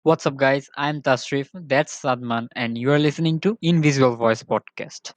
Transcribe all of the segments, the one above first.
What's up, guys? I'm Tashrif, that's Sadman, and you are listening to Invisible Voice Podcast.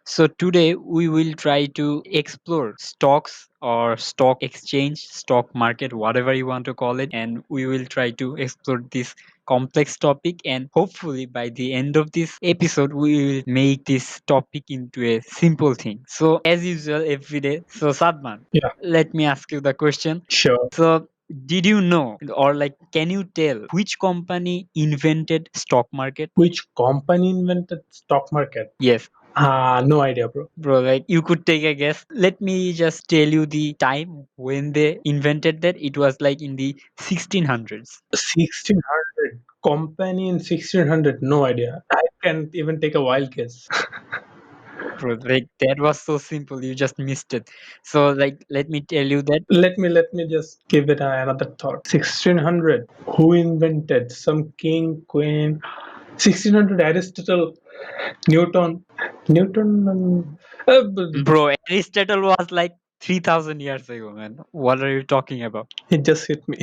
So, today we will try to explore stocks or stock exchange, stock market, whatever you want to call it, and we will try to explore this complex topic. And hopefully, by the end of this episode, we will make this topic into a simple thing. So, as usual, every day. So, Sadman, Yeah, let me ask you the question. sure. So, did you know, or like, can you tell which company invented stock market? Which company invented stock market? Yes. No idea, bro. Bro, like you could take a guess. Let me just tell you the time when they invented that. It was like in the 1600s. 1600. Company in 1600. No idea. I can't even take a wild guess. Bro, like that was so simple. You just missed it. So, like, let me tell you that. Let me just give it another thought. 1600. Who invented? Some king, queen. 1600. Aristotle, Newton. Newton. Bro, Aristotle was like 3000 years ago, man. What are you talking about? It just hit me.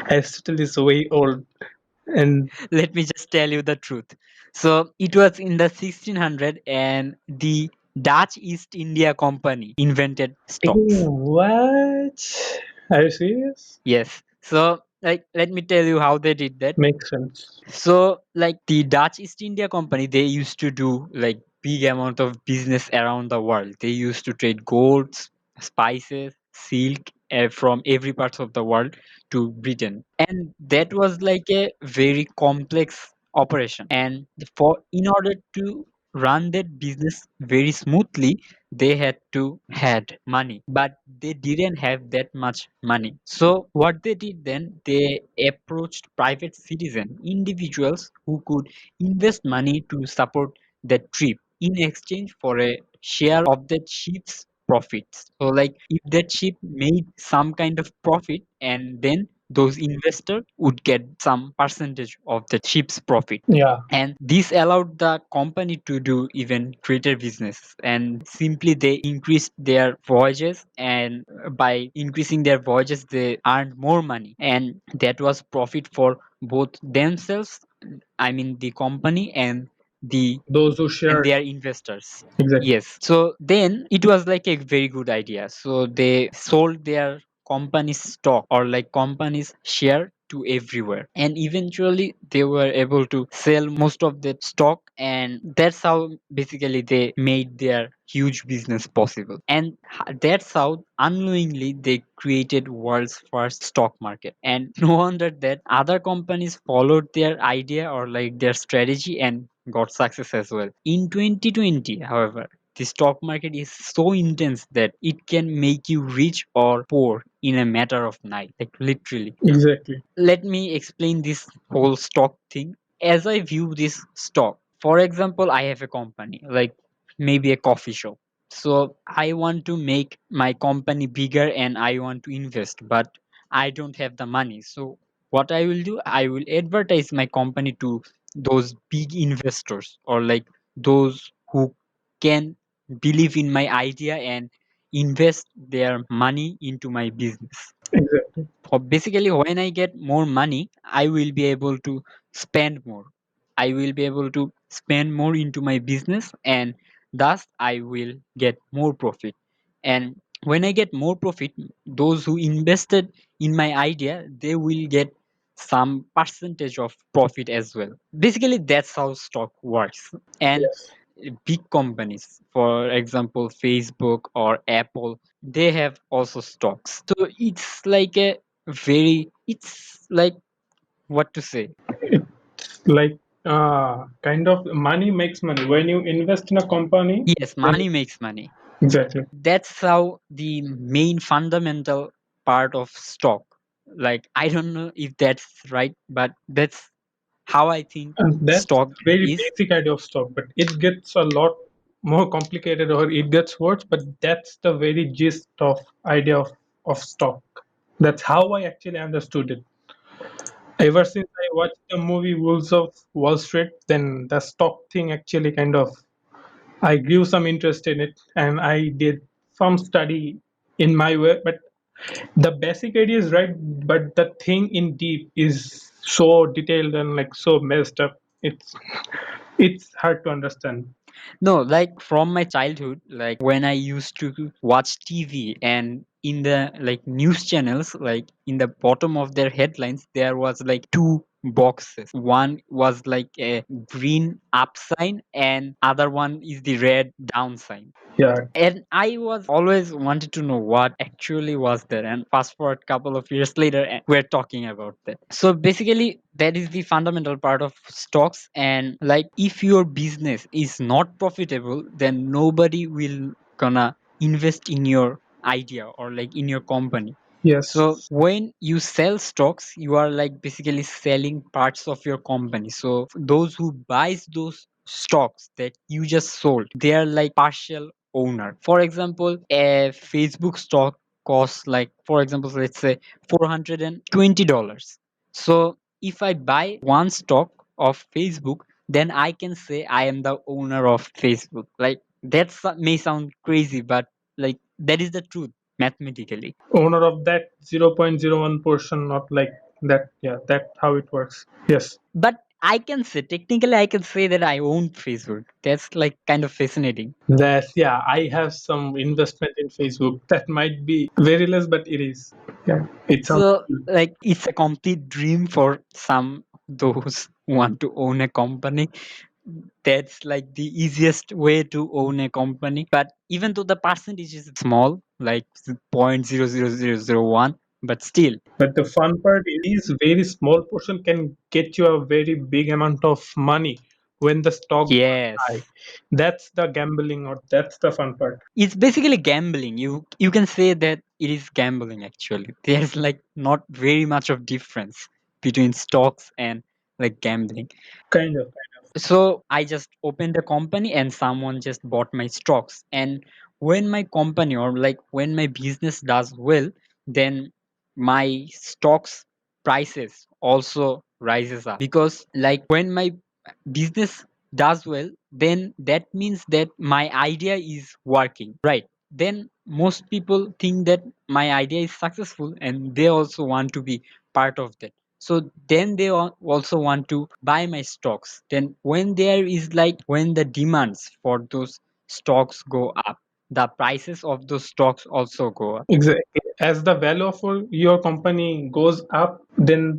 Aristotle is way old. And Let me just tell you the truth. So, it was in the 1600 and the Dutch East India Company invented stocks. what? Are you serious? Yes. So, like, let me tell you how they did that. Makes sense. So, like the Dutch East India Company, they used to do like big amount of business around the world. They used to trade golds, spices, silk from every part of the world to Britain, and that was like a very complex operation. And for in order to run that business very smoothly, they had to had money, but they didn't have that much money. So what they did then, they approached private citizen individuals who could invest money to support that trip in exchange for a share of that ship's profits. So like if that ship made some kind of profit, and then those investors would get some percentage of the ship's profit, Yeah. and this allowed the company to do even greater business. And simply they increased their voyages, and by increasing their voyages they earned more money, and that was profit for both themselves, I mean the company, and the Those who and shared. their investors. Exactly. Yes. So then it was like a very good idea. So they sold their company's stock, or like company's share, to everywhere. And eventually they were able to sell most of that stock, and that's how basically they made their huge business possible. And that's how unknowingly they created world's first stock market. And no wonder that other companies followed their idea or like their strategy and got success as well. In 2020, however, the stock market is so intense that it can make you rich or poor in a matter of night, like literally. Exactly. Let me explain this whole stock thing as I view this stock. For example, I have a company, like maybe a coffee shop. So I want to make my company bigger and I want to invest, but I don't have the money. So what I will do, I will advertise my company to those big investors, or like those who can believe in my idea and invest their money into my business. Exactly. Basically, when I get more money, I will be able to spend more. I will be able to spend more into my business, and thus I will get more profit. And when I get more profit, those who invested in my idea, they will get some percentage of profit as well. Basically, that's how stock works. And Yes. big companies, for example Facebook or Apple, they have also stocks. So it's like a very, it's like, what to say. It's like kind of money makes money. When you invest in a company, Yes, then money makes money. exactly. That's how the main fundamental part of stock, like I don't know if that's right, but that's how I think And that's stock a very is. basic idea of stock, but it gets a lot more complicated or it gets worse, but that's the very gist of idea of stock. That's how I actually understood it. Ever since I watched the movie Wolves of Wall Street, then the stock thing actually kind of I grew some interest in it, and I did some study in my way. But the basic idea is right, but the thing in deep is so detailed and like so messed up. It's hard to understand. No, like from my childhood, like when I used to watch TV and in the like news channels, like in the bottom of their headlines, there was like two boxes. One was like a green up sign and other one is the red down sign. Yeah, And I was always wanted to know what actually was there. And fast forward couple of years later, and we're talking about that. So basically, that is the fundamental part of stocks. And like, if your business is not profitable, then nobody will gonna invest in your idea or like in your company. yes, So when you sell stocks, you are like basically selling parts of your company. So those who buys those stocks that you just sold, they are like partial owner. For example, a Facebook stock costs like, for example, let's say $420. So if I buy one stock of Facebook, then I can say I am the owner of Facebook. Like that may sound crazy, but like that is the truth mathematically. owner of that 0.01 portion, not like that. Yeah, that how it works. Yes, But I can say, technically, I can say that I own Facebook. That's like kind of fascinating. that's yeah. I have some investment in Facebook. That might be very less, but it is. Yeah, it sounds So, good. like, it's a complete dream for some those who want to own a company. That's like the easiest way to own a company. But even though the percentage is small, like 0.00001, but still, But the fun part is very small portion can get you a very big amount of money when the stock goes high. yes. That's the gambling, or that's the fun part. It's basically gambling. You can say that it is gambling actually. There's like not very much of difference between stocks and like gambling. Kind of. So I just opened a company and someone just bought my stocks. And when my company or like when my business does well, then my stocks prices also rises up, because like when my business does well, then that means that my idea is working, right? Then most people think that my idea is successful and they also want to be part of that. So then they also want to buy my stocks. Then when there is like when the demands for those stocks go up, the prices of those stocks also go up. Exactly. As the value of your company goes up, then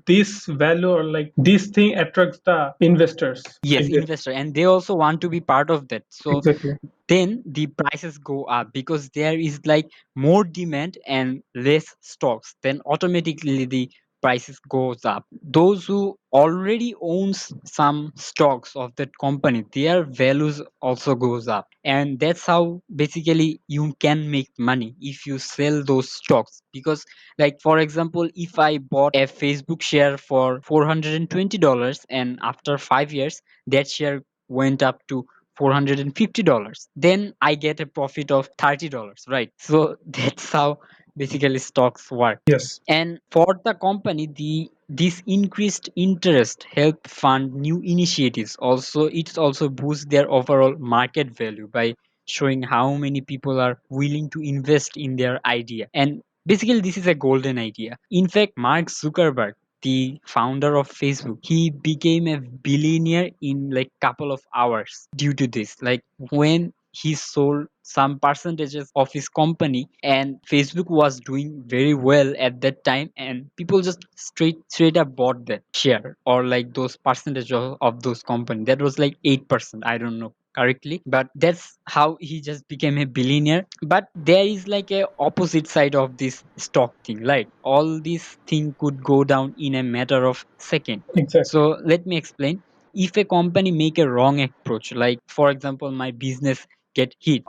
this value or like this thing attracts the investors. Yes, investor, and they also want to be part of that. So Exactly. then the prices go up because there is like more demand and less stocks, then automatically the prices goes up. Those who already owns some stocks of that company, their values also goes up, and that's how basically you can make money if you sell those stocks. Because like for example, if I bought a Facebook share for $420 and after 5 years that share went up to $450, then I get a profit of $30, right? So that's how basically stocks work. Yes. And for the company, the this increased interest help fund new initiatives. Also, it's also boosts their overall market value by showing how many people are willing to invest in their idea. And basically, this is a golden idea. In fact, Mark Zuckerberg, the founder of Facebook, he became a billionaire in like couple of hours due to this. Like when he sold some percentages of his company and Facebook was doing very well at that time, and people just straight up bought that share or like those percentage of those company. That was like 8%, I don't know correctly, but that's how he just became a billionaire. But there is like a opposite side of this stock thing, right? All this thing could go down in a matter of second. Exactly. So let me explain. If a company make a wrong approach, like for example my business get hit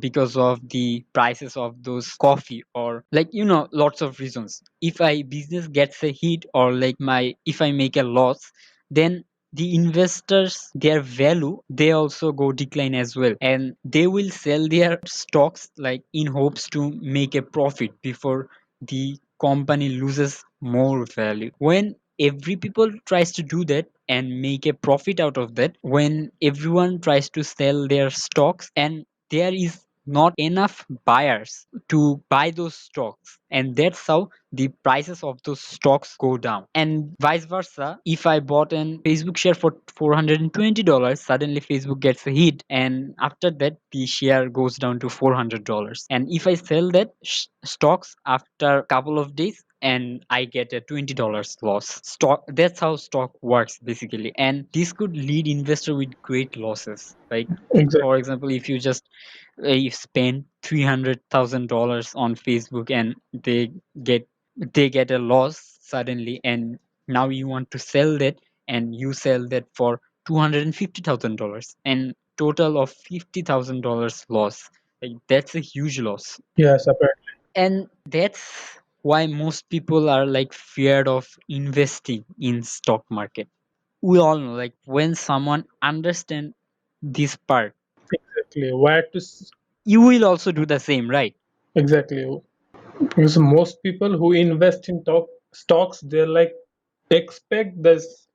because of the prices of those coffee, or like lots of reasons. If I business gets a hit, or like my if I make a loss, then the investors, their value, they also go decline as well, and they will sell their stocks like in hopes to make a profit before the company loses more value. When every people tries to do that and make a profit out of that, when everyone tries to sell their stocks and there is not enough buyers to buy those stocks, and that's how the prices of those stocks go down. And vice versa, if I bought an Facebook share for $420, suddenly Facebook gets a hit, and after that the share goes down to $400. And if I sell that stocks after a couple of days, and I get a $20 loss. Stock, that's how stock works basically. And this could lead investor with great losses. Like for Exactly. example, if you just you spend $300,000 on Facebook and get they get a loss suddenly, and now you want to sell that, and you sell that for $250,000, and total of $50,000 loss. Like that's a huge loss. Yes, apparently. And that's why most people are like feared of investing in stock market. We all know, like when someone understand this part, Exactly. Where to you will also do the same, right? exactly? Because most people who invest in stocks, they're like expect this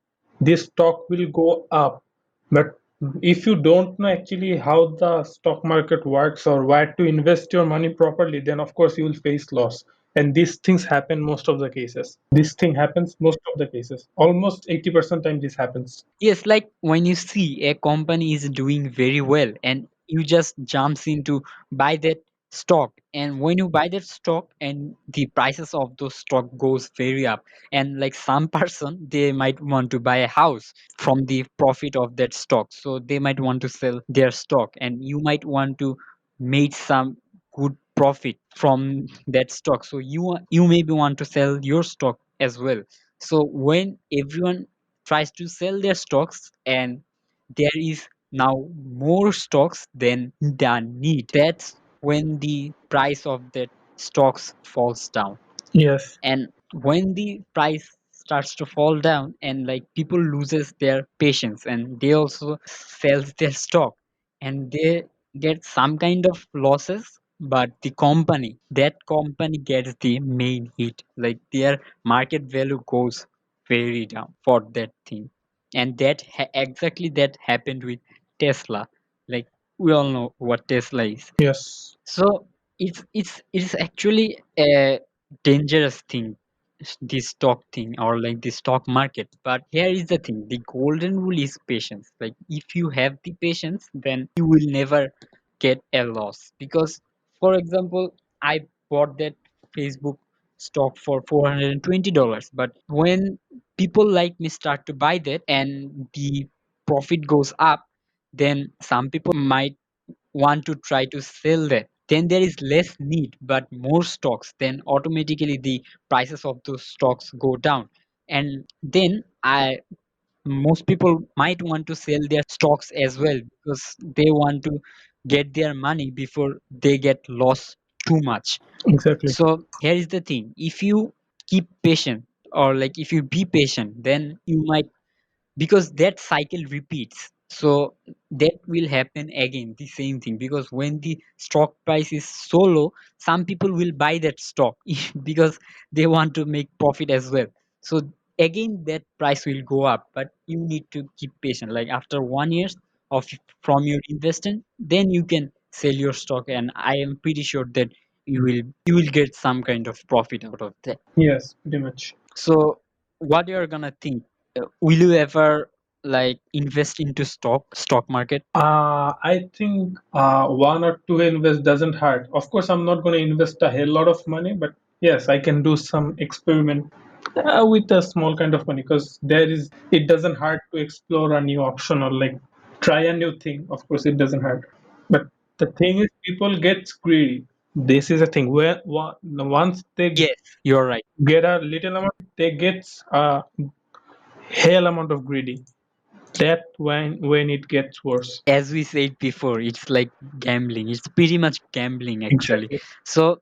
stock will go up. But if you don't know actually how the stock market works or where to invest your money properly, then of course you will face loss. And these things happen most of the cases. This thing happens most of the cases. Almost 80% time this happens. Yes, like when you see a company is doing very well and you just jumps into buy that stock, and when you buy that stock and the prices of those stock goes very up, and like some person they might want to buy a house from the profit of that stock, so they might want to sell their stock, and you might want to make some good profit from that stock, so you maybe want to sell your stock as well. So when everyone tries to sell their stocks and there is now more stocks than the need, that's when the price of that stocks falls down. Yes, And when the price starts to fall down, and like people loses their patience and they also sells their stock, and they get some kind of losses, but the company, that company gets the main hit, like their market value goes very down for that thing. And exactly that happened with Tesla. Like we all know what Tesla is. yes, So it's actually a dangerous thing, this stock thing or like the stock market. But here is the thing: the golden rule is patience. Like if you have the patience, then you will never get a loss. Because, for example, I bought that Facebook stock for $420, but when people like me start to buy that and the profit goes up, then some people might want to try to sell that, then there is less need but more stocks, then automatically the prices of those stocks go down. And then I most people might want to sell their stocks as well, because they want to get their money before they get lost too much. exactly. So here is the thing: if you keep patient, or like if you be patient, then you might, because that cycle repeats, so that will happen again the same thing, because when the stock price is so low, some people will buy that stock because they want to make profit as well. So again that price will go up, but you need to keep patient, like after 1 year of from your investment, then you can sell your stock, and I am pretty sure that you will get some kind of profit out of that. Yes, pretty much. So, what you're gonna think? Will you ever like invest into stock market? I think one or two invest doesn't hurt. Of course, I'm not going to invest a hell lot of money, but yes, I can do some experiment with a small kind of money because it doesn't hurt to explore a new option or like try a new thing. Of course, it doesn't hurt. But the thing is, people get greedy. This is a thing where once they Yes, you're right. get a little amount, they get a hell amount of greedy. That when it gets worse. As we said before, it's like gambling. It's pretty much gambling actually. Exactly. So,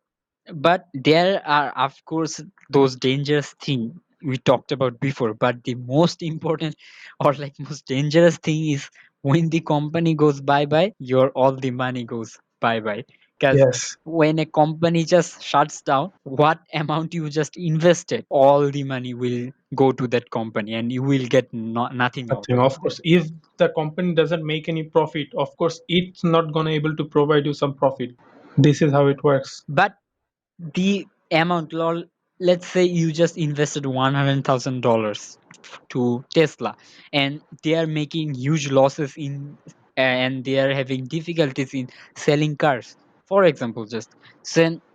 but there are of course those dangerous thing we talked about before. But the most important or like most dangerous thing is when the company goes bye bye, your all the money goes bye bye. Because Yes, when a company just shuts down, what amount you just invested, all the money will go to that company and you will get nothing out nothing. of Of it. course, if the company doesn't make any profit, of course, it's not gonna able to provide you some profit. This is how it works. But the amount, lol, let's say you just invested $100,000 to Tesla, and they are making huge losses in, and they are having difficulties in selling cars, for example, just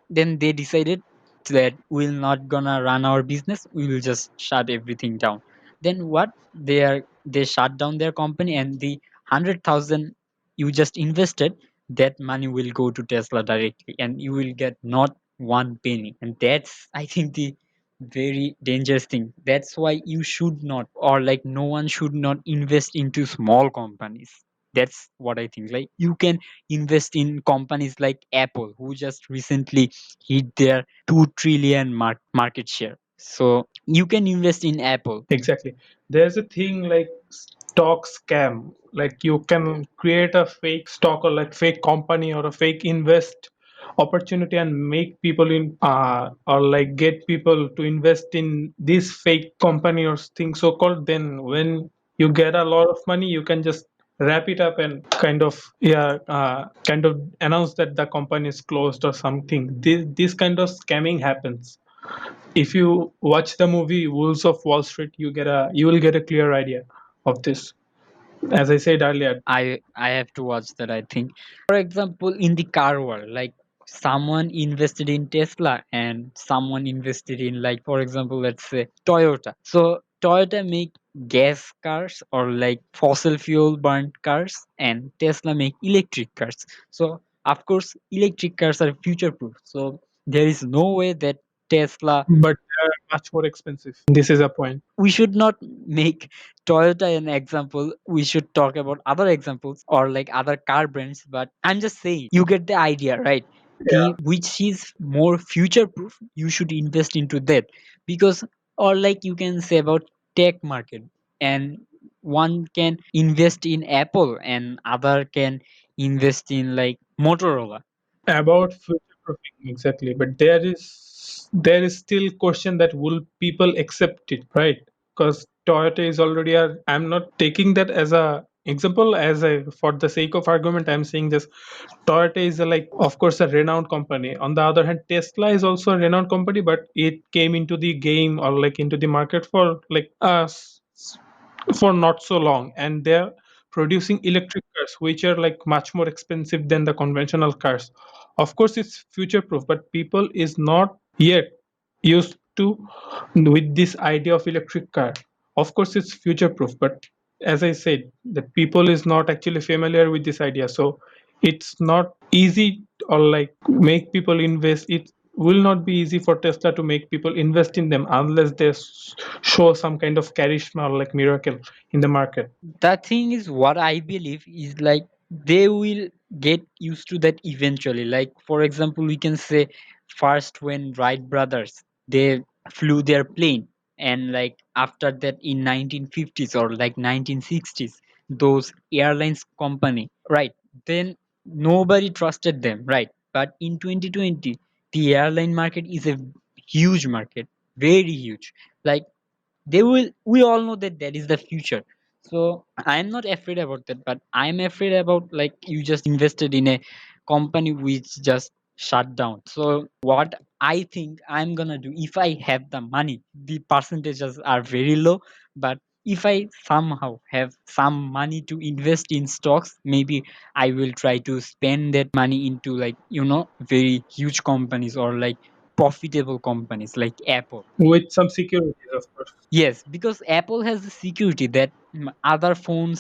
then they decided that we're not gonna run our business, we will just shut everything down. Then what, they shut down their company, and the 100,000 you just invested, that money will go to Tesla directly, and you will get not one penny. And that's, I think, the very dangerous thing. That's why you should not, or like no one should not invest into small companies. That's what I think. Like you can invest in companies like Apple, who just recently hit their 2 trillion market share. So you can invest in Apple. Exactly. There's a thing like stock scam. Like you can create a fake stock or like fake company or a fake invest opportunity and make people in or like get people to invest in this fake company or thing so called. Then when you get a lot of money, you can just wrap it up and kind of announce that the company is closed or something. This kind of scamming happens. If you watch the movie Wolves of Wall Street, you will get a clear idea of this. As I said earlier, I have to watch that, I think. For example, in the car world, like someone invested in Tesla and someone invested in, like, for example, let's say Toyota. So Toyota make gas cars or like fossil fuel burnt cars, and Tesla make electric cars. So of course electric cars are future proof. So there is no way that Tesla, but they are much more expensive. This is a point. we should not make Toyota an example. We should talk about other examples or like other car brands. But I'm just saying, you get the idea, right? The Yeah. which is more future proof, you should invest into that. Because, or like you can say about tech market, and one can invest in Apple and other can invest in like Motorola. About future proofing exactly, but there is still question that will people accept it, right? Because Toyota is already a. I'm not taking that as a example as a for the sake of argument. I'm saying this. Toyota is a, like of course a renowned company. On the other hand, Tesla is also a renowned company, but it came into the game or like into the market for like for not so long, and they're producing electric cars which are like much more expensive than the conventional cars. Of course it's future proof, but people is not yet used to with this idea of electric car. Of course it's future proof, but as I said, the people is not actually familiar with this idea, so it's not easy or like make people invest. It will not be easy for Tesla to make people invest in them unless they show some kind of charisma or like miracle in the market. The thing is, what I believe is like they will get used to that eventually. Like for example, we can say first when Wright brothers, they flew their plane, and like after that in 1950s or like 1960s, those airlines company, right, then nobody trusted them, right? But in 2020, the airline market is a huge market, very huge. Like they will, we all know that that is the future. So I'm not afraid about that, but I'm afraid about like you just invested in a company which just shut down. So what I think I'm gonna do, if I have the money, the percentages are very low, but if I somehow have some money to invest in stocks, maybe I will try to spend that money into like, very huge companies or like profitable companies like Apple. With some securities, of course. Yes, because Apple has the security that other phone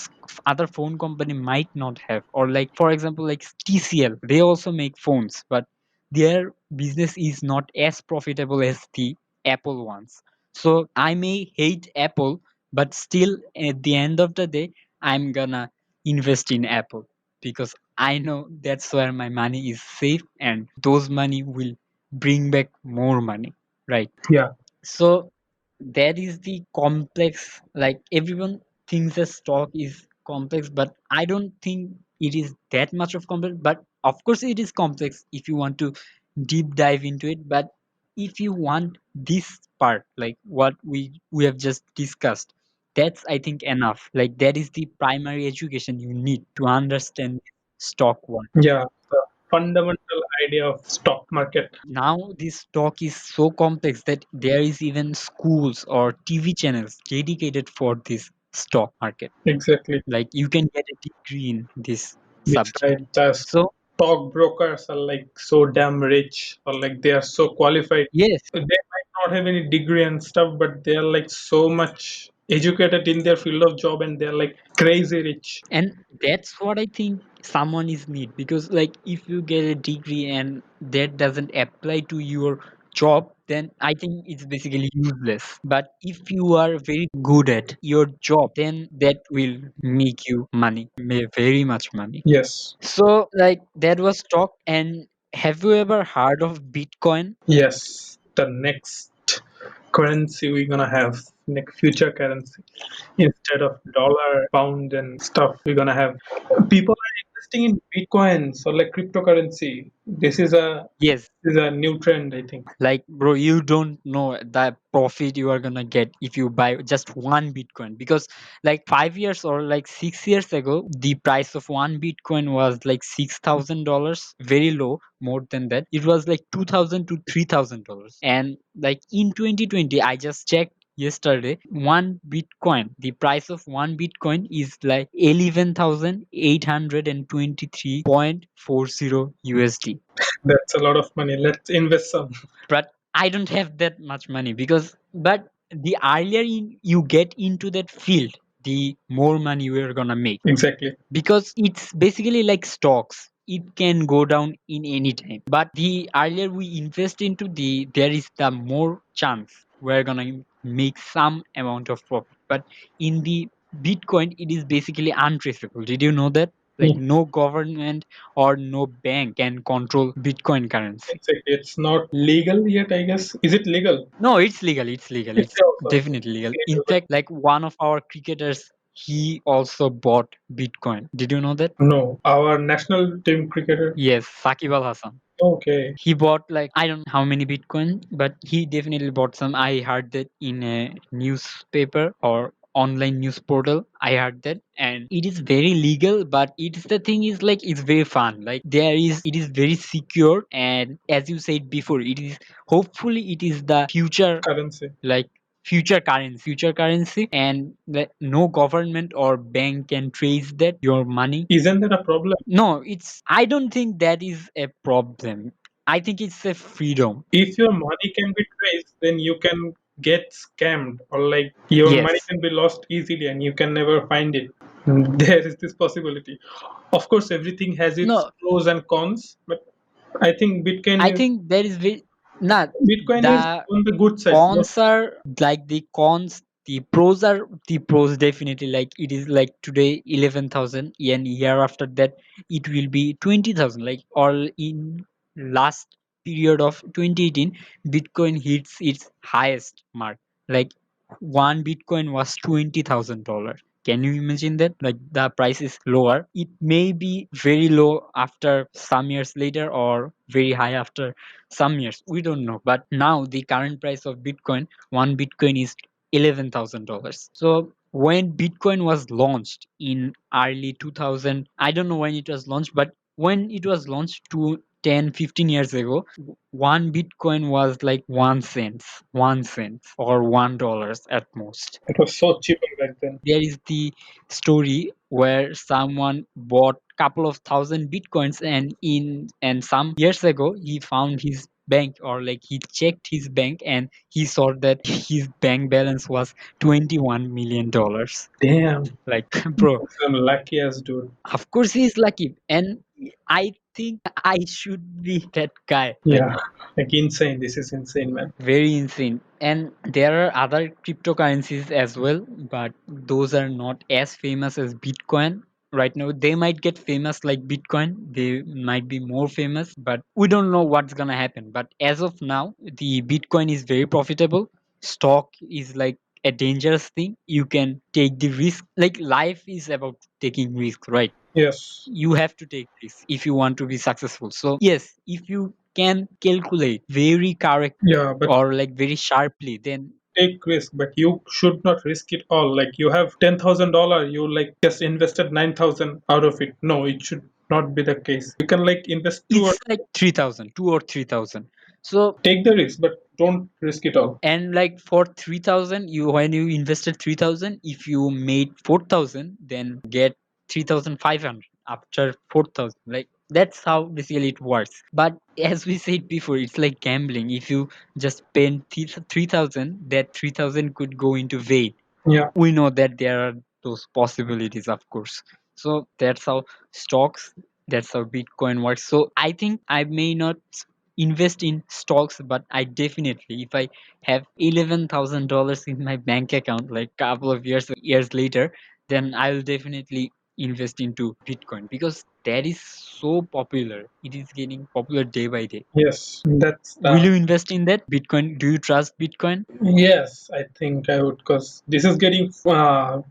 company might not have. Or like, for example, like TCL, they also make phones, but their business is not as profitable as the Apple ones. So I may hate Apple, but still, at the end of the day, I'm gonna invest in Apple because I know that's where my money is safe, and those money will bring back more money, right? Yeah. So that is the complex, like everyone thinks a stock is complex, but I don't think it is that much of complex. But Of course it is complex if you want to deep dive into it, but if you want this part, like what we have just discussed, that's I think enough. Like that is the primary education you need to understand stock work. Yeah, the fundamental idea of stock market. Now this stock is so complex that there is even schools or TV channels dedicated for this stock market. Exactly. Like you can get a degree in this subject. Besides, the So stock brokers are like so damn rich, or like they are so qualified. yes, They might not have any degree and stuff, but they are like so much educated in their field of job, and they're like crazy rich. and that's what I think someone is need, because like if you get a degree and that doesn't apply to your job, then I think it's basically useless. But if you are very good at your job, then that will make you money, very much money. Yes, So like that was talk. And have you ever heard of Bitcoin? yes. The next currency we're gonna have, next future currency, instead of dollar, pound, and stuff, we're gonna have. People are investing in bitcoins or like cryptocurrency. Yes. This is a new trend, I think. Like, bro, you don't know the profit you are gonna get if you buy just one Bitcoin. Because, like, 5 years or like 6 years ago, the price of one Bitcoin was like $6,000, very low, more than that. It was like 2,000 to $3,000. And, like, in 2020, I just checked yesterday, one Bitcoin, the price of one Bitcoin is like 11,823.40 USD. That's a lot of money. Let's invest some. But I don't have that much money, because but the earlier you get into that field, the more money you are gonna make, Exactly. because it's basically like stocks. It can go down in any time, but the earlier we invest into there is the more chance we're gonna make some amount of profit. But in the Bitcoin, it is basically untraceable. Did you know that? Like Hmm. no government or no bank can control Bitcoin currency. Exactly. It's not legal yet, I guess. Is it legal? No, it's legal. It's legal. It's It's also definitely legal. In legal, but fact, like one of our cricketers, he also bought Bitcoin. Did you know that? no. Our national team cricketer. Yes, Sakib Al Hasan. Okay. He bought like I don't know how many Bitcoin, but he definitely bought some. I heard that in a newspaper or online news portal. I heard that, and it is very legal. But it's the thing is like it's very fun. Like it is very secure, and as you said before, it is hopefully it is the future, Currency. like future currency, and that no government or bank can trace that your money. Isn't that a problem? No, it's I don't think that is a problem. I think it's a freedom. If your money can be traced, then you can get scammed, or like your money Yes. can be lost easily and you can never find it. There is this possibility. Of course, everything has its No, pros and cons, but I think I think there is not Bitcoin is the on the good side. Not cons are like the cons. The pros definitely, like it is like today 11,000, and year after that it will be 20,000. Like all in last period of 2018, Bitcoin hits its highest mark. Like one Bitcoin was $20,000. Can you imagine that? Like the price is lower. It may be very low after some years later or very high after some years. We don't know. But now the current price of Bitcoin, one Bitcoin is $11,000. So when Bitcoin was launched in early 2000, I don't know when it was launched, but when it was launched to 10, 15 years ago, one Bitcoin was like 1 cent or $1 at most. it was so cheap back then. There is the story where someone bought couple of thousand Bitcoins, and some years ago he found his bank, or like he checked his bank, and he saw that his bank balance was $21 million. Damn, Like bro, I'm lucky as dude. of course he's lucky, and I think I should be that guy. Like Yeah, like insane. This is insane, man. very insane. And there are other cryptocurrencies as well, but those are not as famous as Bitcoin right now. They might get famous like Bitcoin, they might be more famous, but we don't know what's gonna happen. But as of now, the Bitcoin is very profitable. Stock is like a dangerous thing. You can take the risk. Like life is about taking risk, right? Yes. You have to take risks if you want to be successful. So yes, if you can calculate very correct Yeah, but or like very sharply, then take risk, but you should not risk it all. Like you have $10,000, you like just invested 9,000 out of it. No, it should not be the case. You can like invest two or it's like 3,000, 2 or 3,000. So take the risk, but don't risk it all. and like for 3,000, you when you invested 3,000, if you made 4,000, then get 3,500 after 4,000. Like that's how basically it works. But as we said before, it's like gambling. If you just spend 3,000, that 3,000 could go into vain. Yeah. We know that there are those possibilities, of course. So that's how stocks, that's how Bitcoin works. So I think I may not invest in stocks, but I definitely, if I have $11,000 in my bank account like couple of years later, then I will definitely invest into Bitcoin because that is so popular. It is getting popular day by day. Yes, that's Will the you invest in that Bitcoin? Do you trust Bitcoin? yes. I think I would because this is getting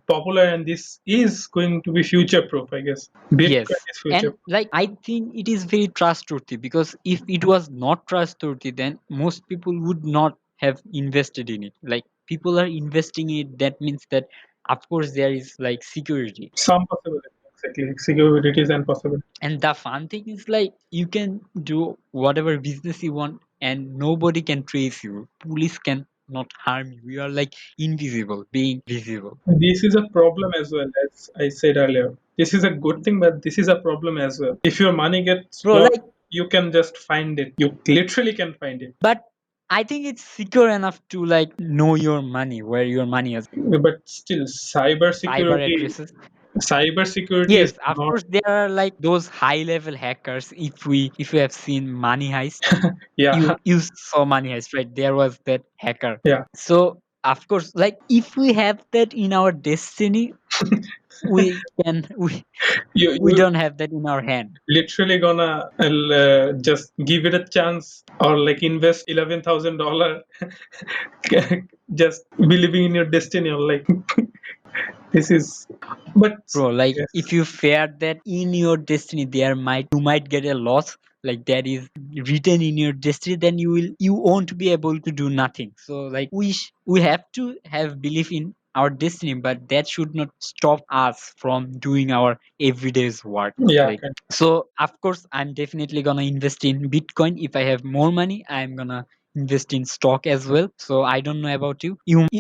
popular and this is going to be future proof. I guess Bitcoin Yes. is future. And like I think it is very trustworthy because if it was not trustworthy, then most people would not have invested in it. Like people are investing in it, that means that of course there is like security. Some possibilities, exactly, securities and possibilities. And the fun thing is like you can do whatever business you want and nobody can trace you. Police can not harm you. You are like invisible, being visible. This is a problem as well, as I said earlier. This is a good thing, but this is a problem as well. If your money gets Bro, lost, like you can just find it. You literally can find it. but I think it's secure enough to like know your money, where your money is. But still, Cyber addresses. cyber security is Yes, of not. course there are like those high level hackers. If you have seen Money Heist, Yeah, you saw Money Heist, right? There was that hacker. yeah. So of course, like if we have that in our destiny, we can we You don't have that in our hand. literally gonna just give it a chance or like invest $11,000, just believing in your destiny or like this is. But Bro, like yes, if you fear that in your destiny there might you might get a loss, like that is written in your destiny, then you won't be able to do nothing. So like we have to have belief in our destiny, but that should not stop us from doing our everyday's work. yeah, Like so of course I'm definitely gonna invest in Bitcoin. If I have more money, I'm gonna invest in stock as well. So I don't know about you.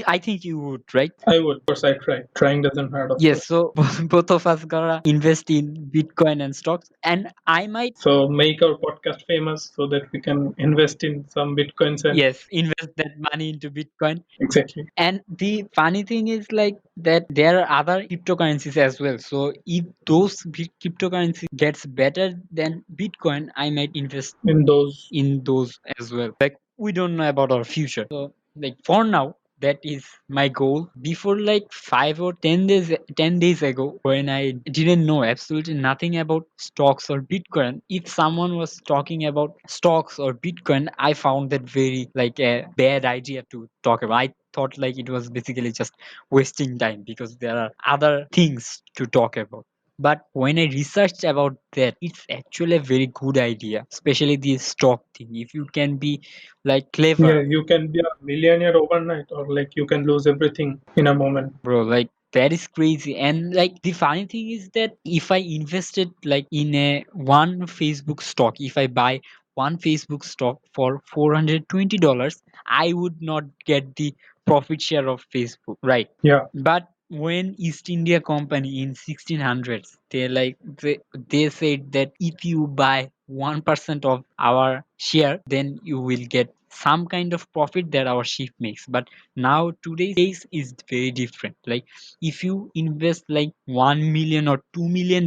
I think you would, right? I would. Of course, I try. Trying doesn't hurt, of Yes, course. so both of us gonna invest in Bitcoin and stocks, and I might So make our podcast famous so that we can invest in some bitcoins and yes invest that money into Bitcoin. exactly. And the funny thing is like that there are other cryptocurrencies as well. So if those cryptocurrency gets better than Bitcoin, I might invest In those, in those as well. Like we don't know about our future. So like for now, that is my goal. Before like 5 or 10 days ago, when I didn't know absolutely nothing about stocks or Bitcoin, if someone was talking about stocks or Bitcoin, I found that very like a bad idea to talk about. I thought like it was basically just wasting time because there are other things to talk about. But when I researched about that, it's actually a very good idea, especially the stock thing. If you can be like yeah, clever, you can be a millionaire overnight, or like you can lose everything in a moment. bro, like that is crazy. And like the funny thing is that if I invested like in a one Facebook stock, if I buy one Facebook stock for $420, I would not get the profit share of Facebook, right? Yeah, But when East India Company in 1600s, they said that if you buy 1% of our share, then you will get some kind of profit that our ship makes. But now today's case is very different. Like if you invest like 1 million or $2 million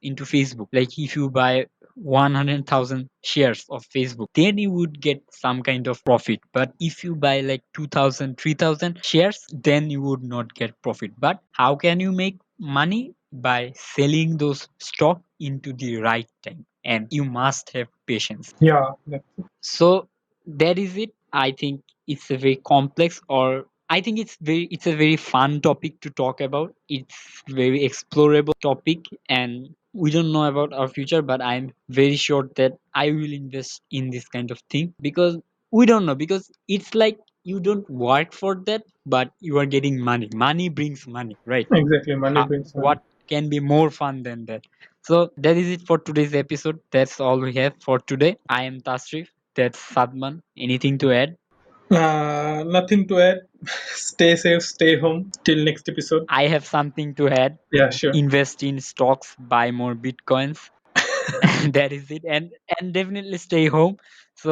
into Facebook, like if you buy 100,000 shares of Facebook, then you would get some kind of profit. But if you buy like 2,000, 3,000 shares, then you would not get profit. But how can you make money? By selling those stock into the right time. And you must have patience. yeah, that, So that is it. I think it's a very complex or I think it's a very fun topic to talk about. It's very explorable topic, and we don't know about our future, but I'm very sure that I will invest in this kind of thing because we don't know, because it's like you don't work for that, but you are getting money. Money brings money, right? Exactly, money How, brings money. what can be more fun than that? So that is it for today's episode. That's all we have for today. I am Tasrif. That's Sadman. Anything to add? Nothing to add. Stay safe, stay home. Till next episode. I have something to add. Yeah, sure. Invest in stocks, buy more bitcoins. That is it. And definitely stay home. So